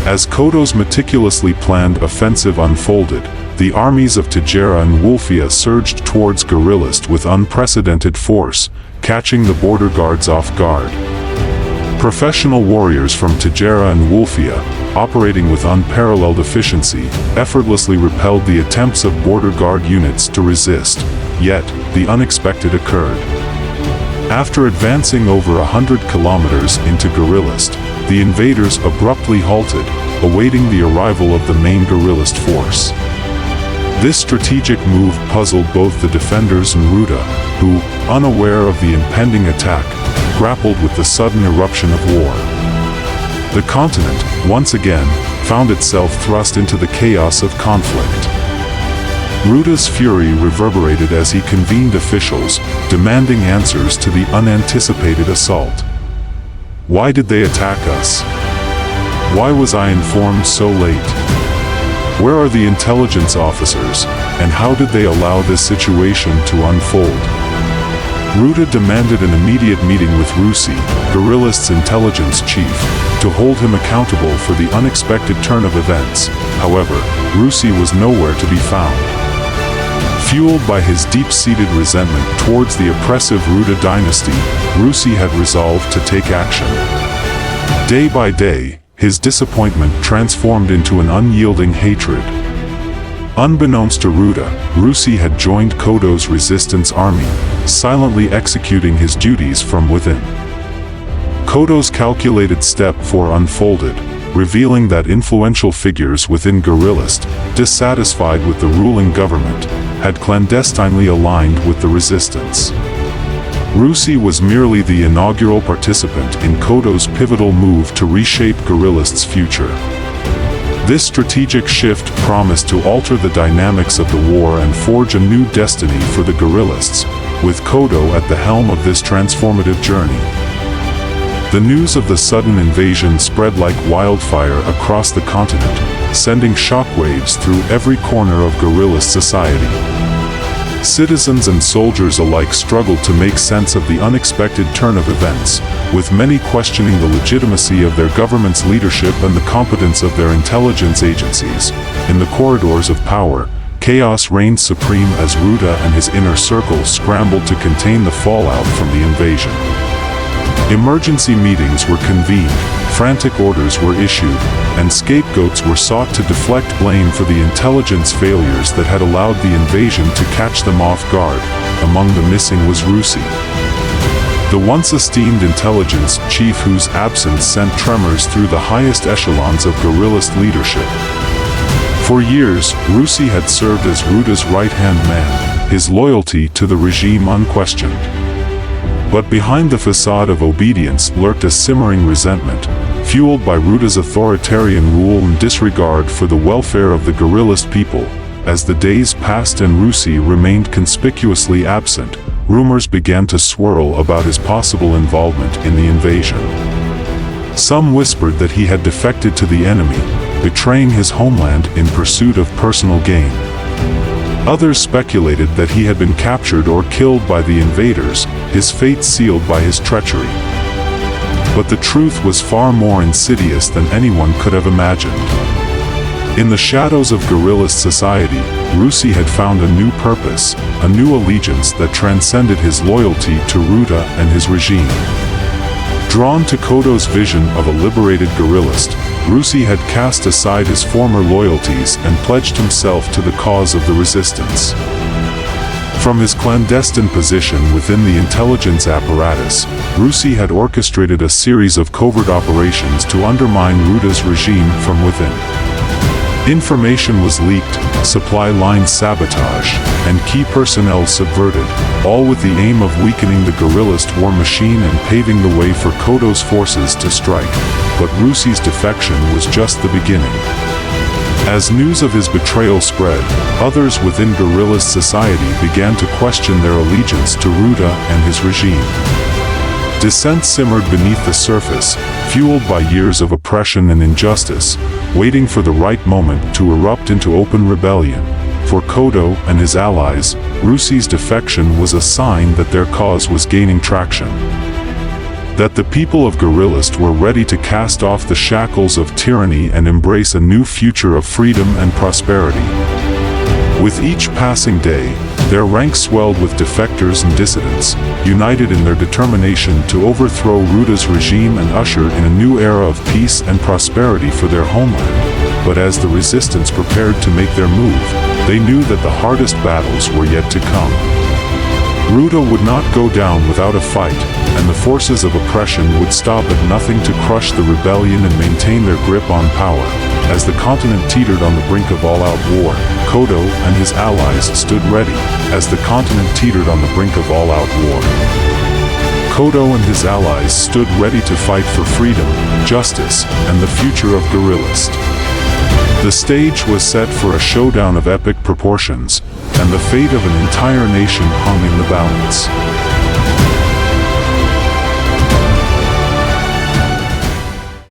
As Kodo's meticulously planned offensive unfolded, the armies of Tajera and Wolfia surged towards guerrillists with unprecedented force, catching the border guards off guard. Professional warriors from Tajera and Wolfia, operating with unparalleled efficiency, effortlessly repelled the attempts of border guard units to resist, yet, the unexpected occurred. After advancing over 100 kilometers into guerrillist, the invaders abruptly halted, awaiting the arrival of the main guerrillist force. This strategic move puzzled both the defenders and Ruda, who, unaware of the impending attack, grappled with the sudden eruption of war. The continent, once again, found itself thrust into the chaos of conflict. Ruda's fury reverberated as he convened officials, demanding answers to the unanticipated assault. Why did they attack us? Why was I informed so late? Where are the intelligence officers, and how did they allow this situation to unfold? Ruda demanded an immediate meeting with Rusi, guerrillist's intelligence chief, to hold him accountable for the unexpected turn of events. However, Rusi was nowhere to be found. Fueled by his deep-seated resentment towards the oppressive Ruda dynasty, Rusi had resolved to take action. Day by day, his disappointment transformed into an unyielding hatred. Unbeknownst to Ruda, Rusi had joined Kodo's resistance army, silently executing his duties from within. Kodo's calculated step 4 unfolded, revealing that influential figures within guerrillist, dissatisfied with the ruling government, had clandestinely aligned with the resistance. Rusi was merely the inaugural participant in Kodo's pivotal move to reshape guerrillist's future. This strategic shift promised to alter the dynamics of the war and forge a new destiny for the guerrillists, with Kodo at the helm of this transformative journey. The news of the sudden invasion spread like wildfire across the continent, sending shockwaves through every corner of guerrillist society. Citizens and soldiers alike struggled to make sense of the unexpected turn of events, with many questioning the legitimacy of their government's leadership and the competence of their intelligence agencies. In the corridors of power, chaos reigned supreme as Ruda and his inner circle scrambled to contain the fallout from the invasion. Emergency meetings were convened, frantic orders were issued, and scapegoats were sought to deflect blame for the intelligence failures that had allowed the invasion to catch them off guard. Among the missing was Rusi, the once esteemed intelligence chief whose absence sent tremors through the highest echelons of guerrillist leadership. For years, Rusi had served as Ruda's right-hand man, his loyalty to the regime unquestioned. But behind the facade of obedience lurked a simmering resentment, fueled by Ruda's authoritarian rule and disregard for the welfare of the guerrillist people. As the days passed and Rusi remained conspicuously absent, rumors began to swirl about his possible involvement in the invasion. Some whispered that he had defected to the enemy, betraying his homeland in pursuit of personal gain. Others speculated that he had been captured or killed by the invaders, his fate sealed by his treachery. But the truth was far more insidious than anyone could have imagined. In the shadows of guerrillist society, Rusi had found a new purpose, a new allegiance that transcended his loyalty to Ruda and his regime. Drawn to Kodo's vision of a liberated guerrillist, Rusi had cast aside his former loyalties and pledged himself to the cause of the resistance. From his clandestine position within the intelligence apparatus, Rusi had orchestrated a series of covert operations to undermine Ruda's regime from within. Information was leaked, supply lines sabotaged, and key personnel subverted, all with the aim of weakening the guerrillist war machine and paving the way for Kodo's forces to strike. But Rusi's defection was just the beginning. As news of his betrayal spread, others within guerrillist society began to question their allegiance to Ruda and his regime. Dissent simmered beneath the surface, fueled by years of oppression and injustice, waiting for the right moment to erupt into open rebellion. For Kodo and his allies, Rusi's defection was a sign that their cause was gaining traction. that the people of Gorilist were ready to cast off the shackles of tyranny and embrace a new future of freedom and prosperity. With each passing day, their ranks swelled with defectors and dissidents, united in their determination to overthrow Ruda's regime and usher in a new era of peace and prosperity for their homeland. But as the resistance prepared to make their move, they knew that the hardest battles were yet to come. Ruda would not go down without a fight, and the forces of oppression would stop at nothing to crush the rebellion and maintain their grip on power. As the continent teetered on the brink of all-out war, Kodo and his allies stood ready. As the continent teetered on the brink of all-out war, Kodo and his allies stood ready to fight for freedom, justice, and the future of Gorilist. The stage was set for a showdown of epic proportions, and the fate of an entire nation hung in the balance.